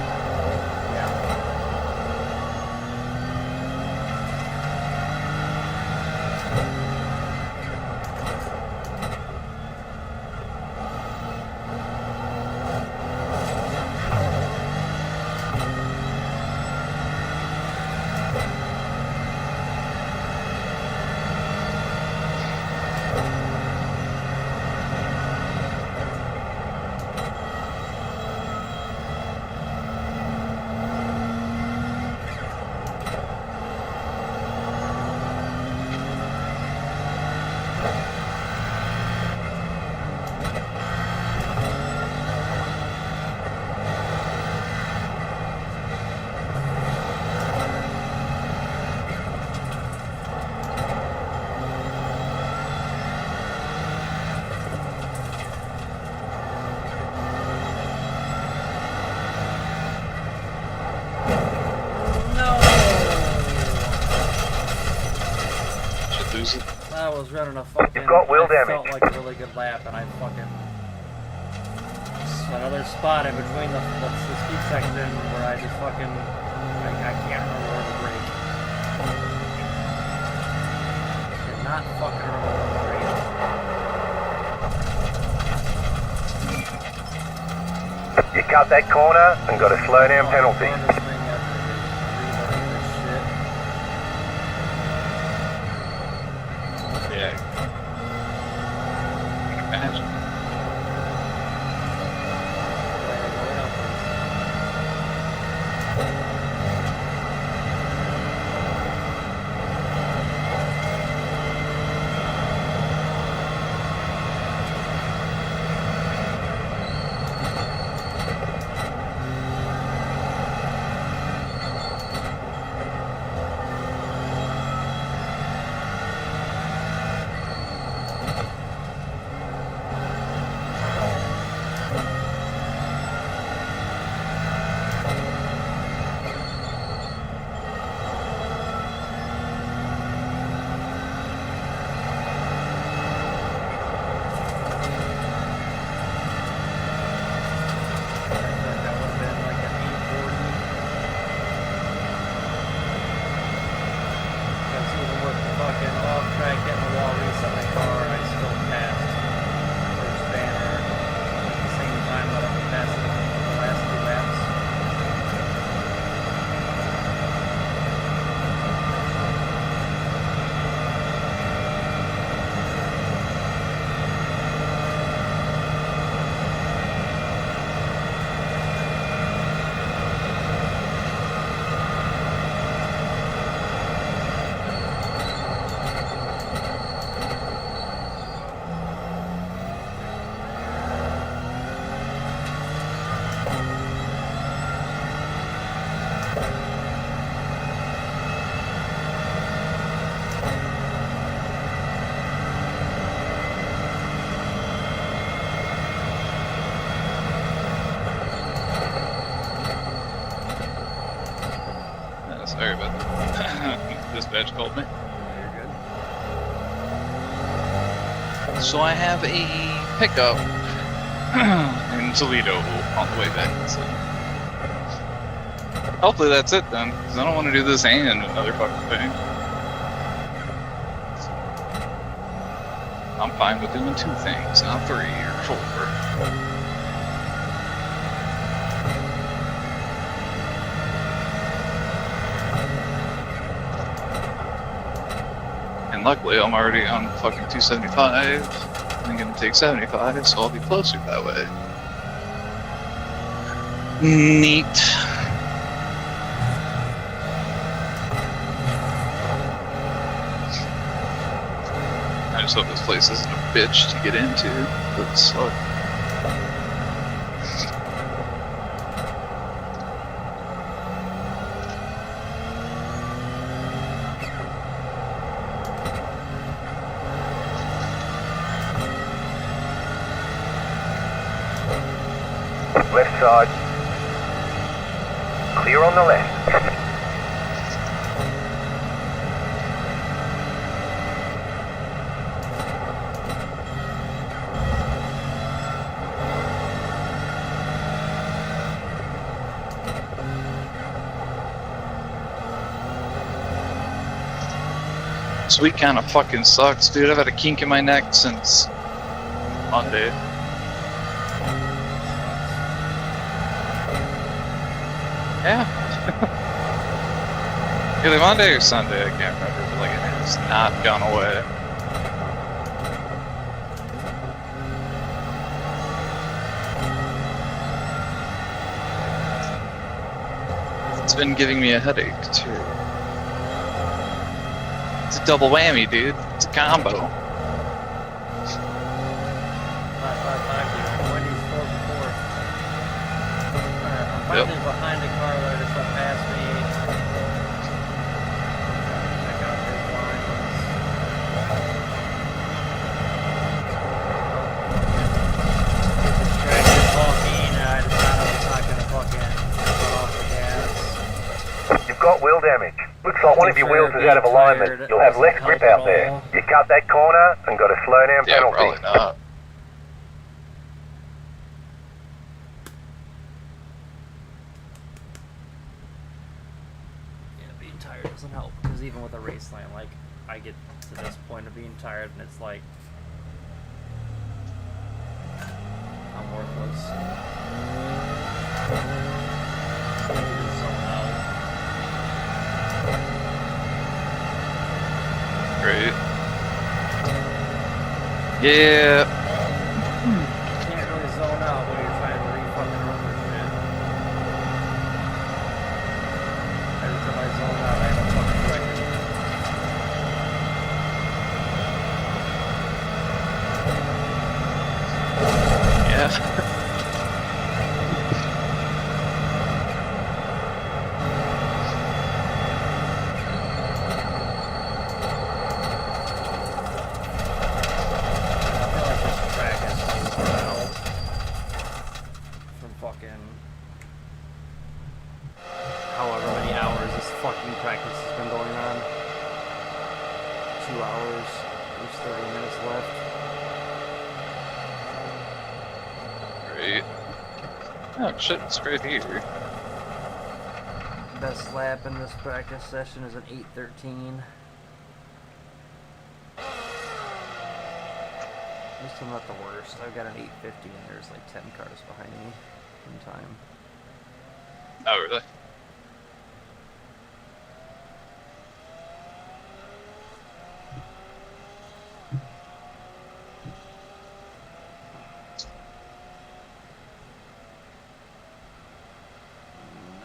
was running a fucking... You've got wheel I damage. felt like a really good lap, and I fucking... Another spot in between the speed section where I just fucking... I can't remember where to brake. Did not fucking remember where to brake. You cut that corner and got a slow down penalty. Furthest thing ever, relearning this shit. Yeah. Imagine. Sorry about that. Dispatch called me. You're good. So I have a pickup in Toledo on the way back. So hopefully that's it then, because I don't want to do this and another fucking thing. I'm fine with doing 2 things, not 3 or 4. And luckily, I'm already on fucking 275. I'm gonna take 75, so I'll be closer that way. Neat. I just hope this place isn't a bitch to get into. That sucks. Left side. Clear on the left. This week kind of fucking sucks, dude. I've had a kink in my neck since Monday. Yeah. Either Monday or Sunday, I can't remember, but like it has not gone away. It's been giving me a headache too. It's a double whammy, dude. It's a combo. 555, Wendy's 4-4. I'm finally behind a car that just went past me. Check out his lines. Get distracted talking, and I decided I was not gonna fucking cut off the gas. You've got wheel damage. Looks like one of your wheels is out of alignment. You'll have less grip out there. You cut that corner and got a slow down Yeah, penalty. probably not. Yeah, being tired doesn't help, because even with a race line, like, I get to this point of being tired and it's like, I'm worthless. I need to zone out. Great. Yeah. Can't really zone out when you're trying to re-fucking run this shit. Every time I zone out, I have a fucking record. Yeah. However many hours this fucking practice has been going on. 2 hours. There's 30 minutes left. Great. Oh shit, it's right here. Best lap in this practice session is an 8:13. At least I'm not the worst. I've got an 8:50 and there's like 10 cars behind me in time. Oh really?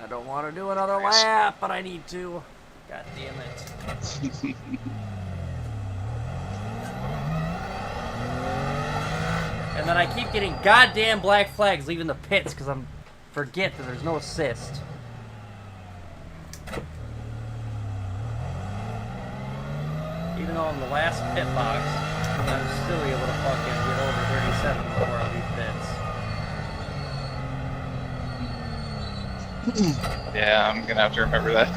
I don't want to do another lap, but I need to. God damn it. And then I keep getting goddamn black flags leaving the pits because I'm forget that there's no assist. Even though I'm the last pit box, I'm still able to fucking get over 37 before I leave pits. Yeah, I'm gonna have to remember that.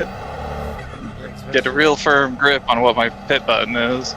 Get a real firm grip on what my pit button is.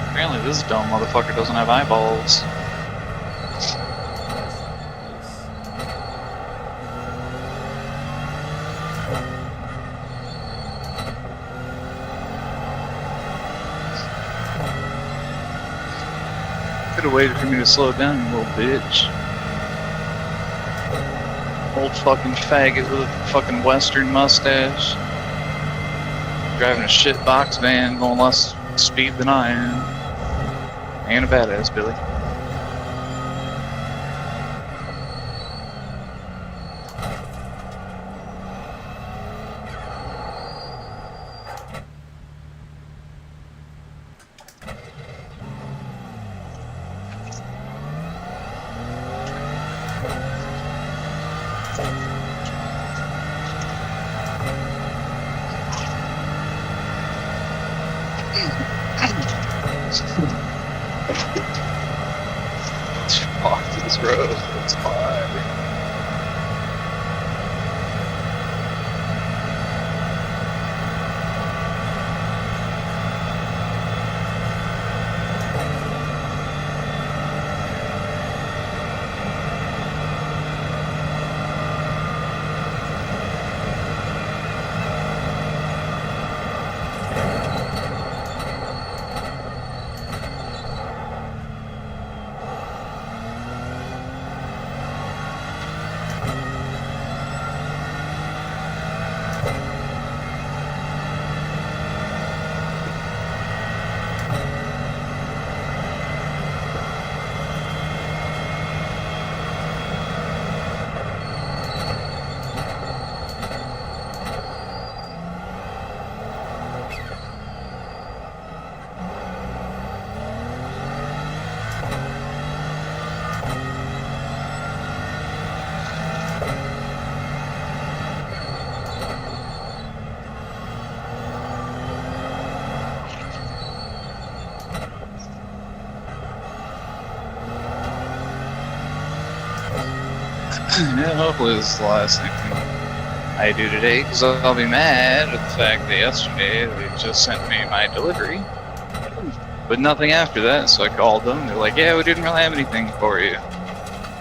Apparently this dumb motherfucker doesn't have eyeballs. Could have waited for me to slow down, you little bitch. Old fucking faggot with a fucking western mustache. Driving a shit box van, going less speed than I am. And a badass, Billy. Fuck this road, it's fine. Yeah, hopefully this is the last thing I do today, because I'll be mad at the fact that yesterday they just sent me my delivery, but nothing after that, so I called them. They're like, yeah, we didn't really have anything for you.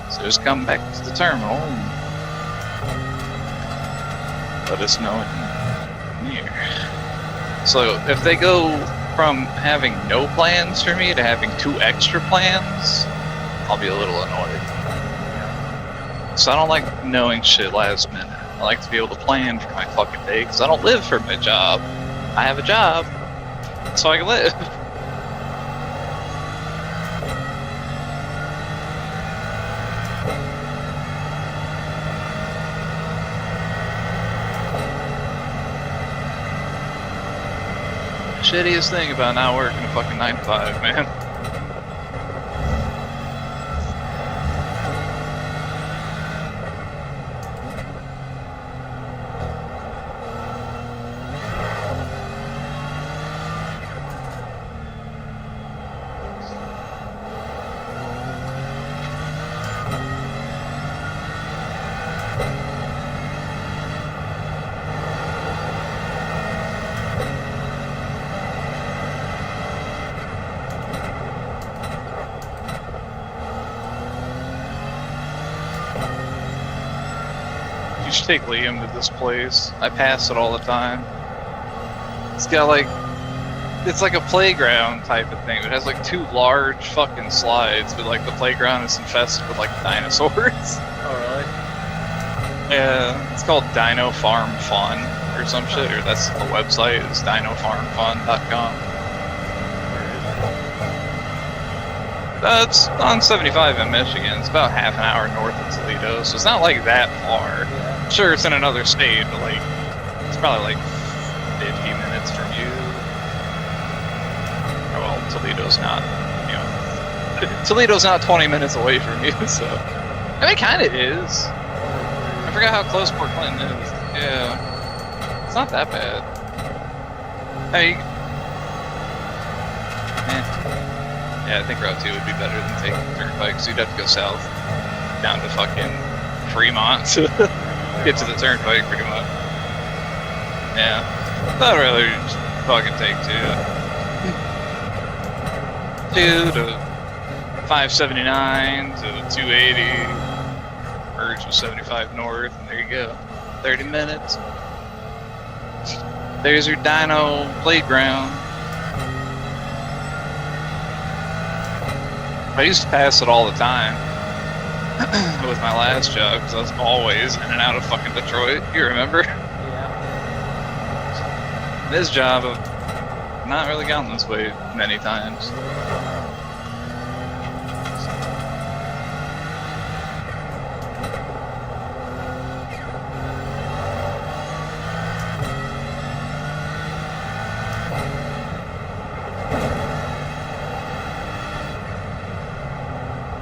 So just come back to the terminal and let us know when you're near. So if they go from having no plans for me to having 2 extra plans, I'll be a little annoyed. So I don't like knowing shit last minute. I like to be able to plan for my fucking day, because I don't live for my job. I have a job, so I can live. Shittiest thing about not working a fucking 9 to 5, man. You should take Liam to this place. I pass it all the time. It's got like, it's like a playground type of thing. It has like 2 large fucking slides, but like the playground is infested with like dinosaurs. Oh, really? Yeah, it's called Dino Farm Fun or some shit, or that's the website is dinofarmfun.com. Where is It's on 75 in Michigan. It's about half an hour north of Toledo, so it's not like that far. it? Yeah. Sure, it's in another state, but like, it's probably like 50 minutes from you. Oh, well, Toledo's not, you know, Toledo's not 20 minutes away from you, so. I mean, it kind of is. I forgot how close Port Clinton is. Yeah. It's not that bad. I mean, yeah, I think Route 2 would be better than taking the turnpike, because you'd have to go south down to fucking Fremont to get to the turnpike, pretty much. Yeah. I'd rather just fucking take 2. 2 to 579 to 280, merge with 75 north, and there you go. 30 minutes. There's your dino playground. I used to pass it all the time with my last job, because I was always in and out of fucking Detroit. You remember? Yeah. This job, I've not really gone this way many times.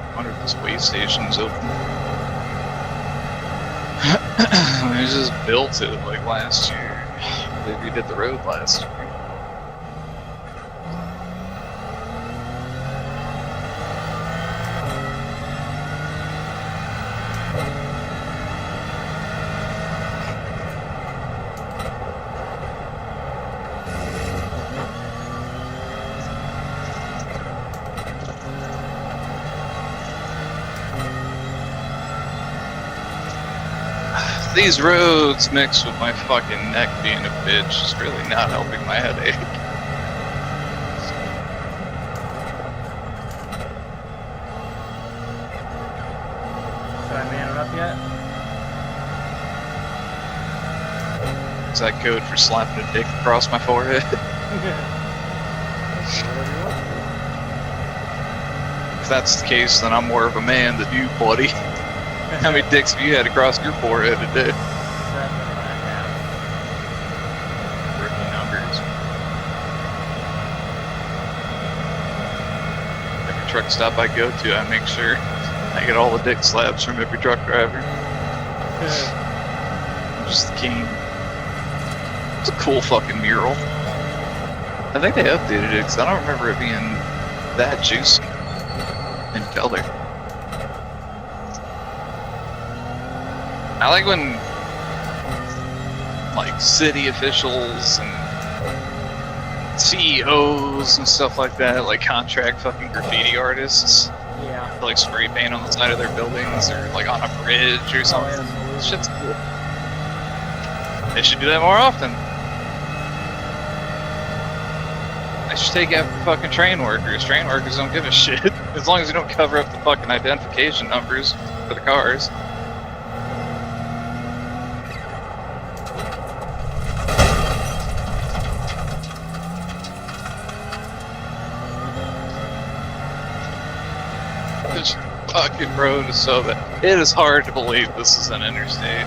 I wonder if this way station's open. They just built it like last year. They redid the road last year. These roads mixed with my fucking neck being a bitch is really not helping my headache. Should I man it up yet? Is that code for slapping a dick across my forehead? Whatever you want If that's the case, then I'm more of a man than you, buddy. to. How many dicks have you had across your forehead today? 7 and a half. Rookie numbers. Every truck stop I go to, I make sure I get all the dick slaps from every truck driver. I'm just the king. It's a cool fucking mural. I think they updated it, because I don't remember it being that juicy in color. I like when like city officials and CEOs and stuff like that, like contract fucking graffiti artists, Yeah. to, like spray paint on the side of their buildings or like on a bridge or something. absolutely. Shit's cool. They should do that more often. They should take after fucking train workers. Train workers don't give a shit as long as you don't cover up the fucking identification numbers for the cars. This fucking road is so bad. It is hard to believe this is an interstate.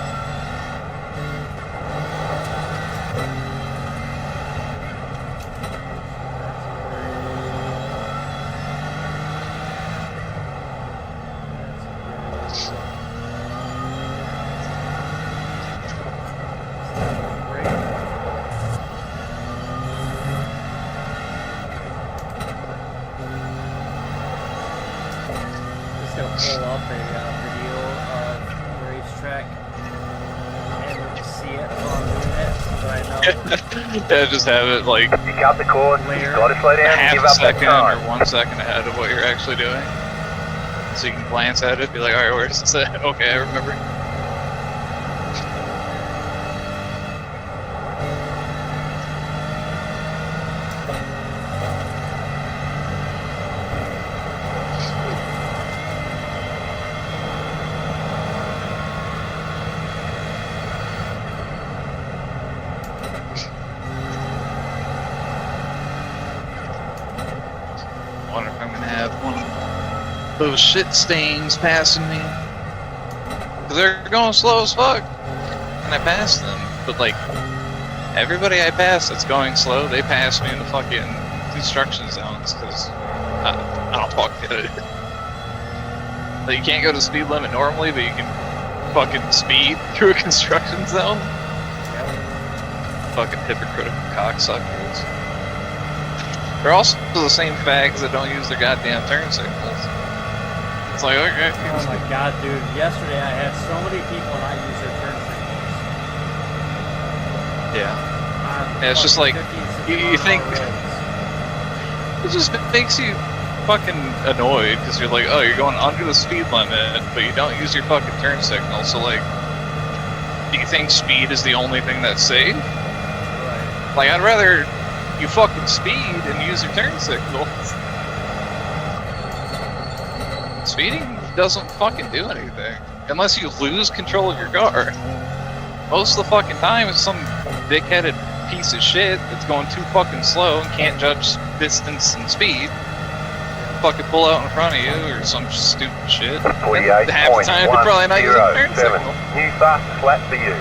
Pull up a video of the racetrack and see it while I'm doing it so that I know. Yeah, just have it like You cut the cord, you Later. gotta slow down and half give a up that second time. or 1 second ahead of what you're actually doing. So you can glance at it, be like, alright, where's it at? Okay, I remember. Wonder if I'm gonna have one of those shit stains passing me. Cause they're going slow as fuck. And I pass them. But like, everybody I pass that's going slow, they pass me in the fucking construction zones. Cause I don't fuck get it. Like, you can't go to speed limit normally, but you can fucking speed through a construction zone. Fucking hypocritical cocksuckers. They're also the same fags that don't use their goddamn turn signals. It's like, okay. Oh my god, dude. Yesterday I had so many people not use their turn signals. Yeah. On Yeah, it's just like, 50, you think, 60 mile roads. it just makes you fucking annoyed, because you're like, oh, you're going under the speed limit, but you don't use your fucking turn signal, so like, do you think speed is the only thing that's safe? Right. Like, I'd rather you fucking speed and use your turn signal. Speeding doesn't fucking do anything. Unless you lose control of your car. Most of the fucking time it's some dickheaded piece of shit that's going too fucking slow and can't judge distance and speed. Fucking pull out in front of you or some stupid shit. And half the time you're probably not using turn 48.107. signal. New fast flat for you.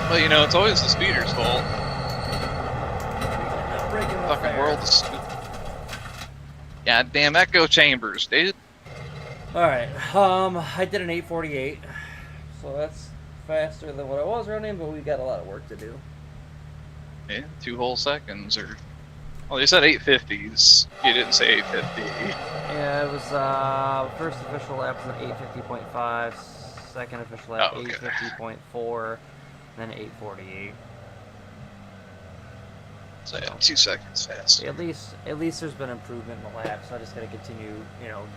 But you know, it's always the speeder's fault. Not breaking the Fucking fair. world is stupid. God damn echo chambers, dude. Alright, I did an 8:48, so that's faster than what I was running, but we got a lot of work to do. Yeah, 2 whole seconds, or... Well, you said 850s. You didn't say 850. Yeah, it was, first official lap was an 850.5, second official lap Oh, okay. 850.4, then 8:48. So yeah, 2 seconds fast. At least there's been improvement in the lap, so I just gotta continue,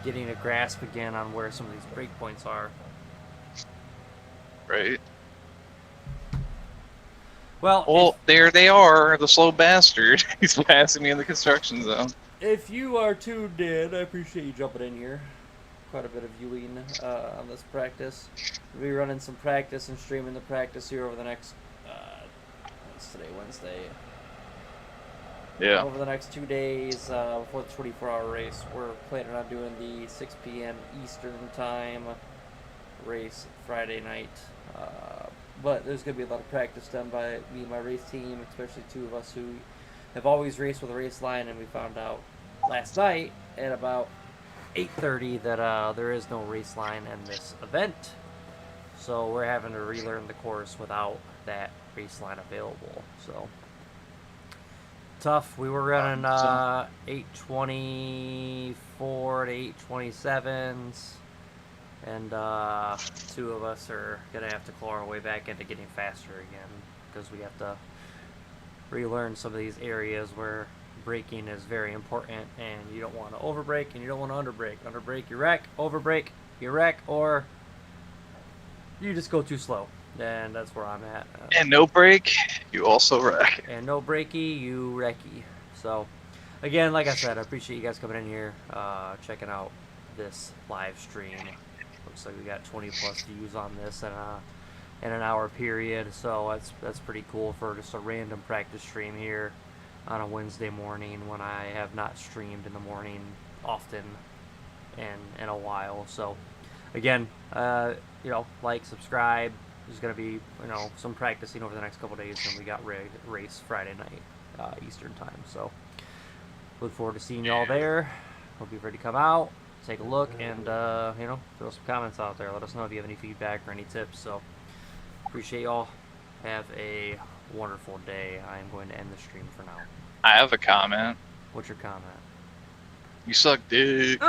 getting a grasp again on where some of these break points are. Right. Well, Well, there they are, the slow bastard. He's passing me in the construction zone. if you are tuned in, I appreciate you jumping in here. Quite a bit of viewing on this practice. We'll be running some practice and streaming the practice here over the next, what's today, Wednesday? Yeah. Over the next 2 days before the 24-hour race, we're planning on doing the 6 p.m. Eastern time race Friday night. But there's going to be a lot of practice done by me and my race team, especially 2 of us who have always raced with a race line, and we found out last night at about 8:30 that there is no race line in this event. So we're having to relearn the course without that race line available. So tough. We were running 824 to 827s. and 2 of us are gonna have to claw our way back into getting faster again, because we have to relearn some of these areas where braking is very important, and you don't want to overbrake and you don't want to underbrake. Underbrake, you wreck. Overbrake, you wreck, or you just go too slow. And that's where I'm at. And no brake, you also wreck. And no brakey, you wrecky. So, again, like I said, I appreciate you guys coming in here, checking out this live stream. Looks like we got 20 plus views on this in an hour period. So that's pretty cool for just a random practice stream here on a Wednesday morning when I have not streamed in the morning often in a while. So, again, like, subscribe. There's going to be, some practicing over the next couple days, and we got race Friday night, Eastern time. So, look forward to seeing y'all there. Hope you're ready to come out, take a look, and, throw some comments out there. Let us know if you have any feedback or any tips. So, appreciate y'all. Have a wonderful day. I am going to end the stream for now. I have a comment. What's your comment? You suck dick.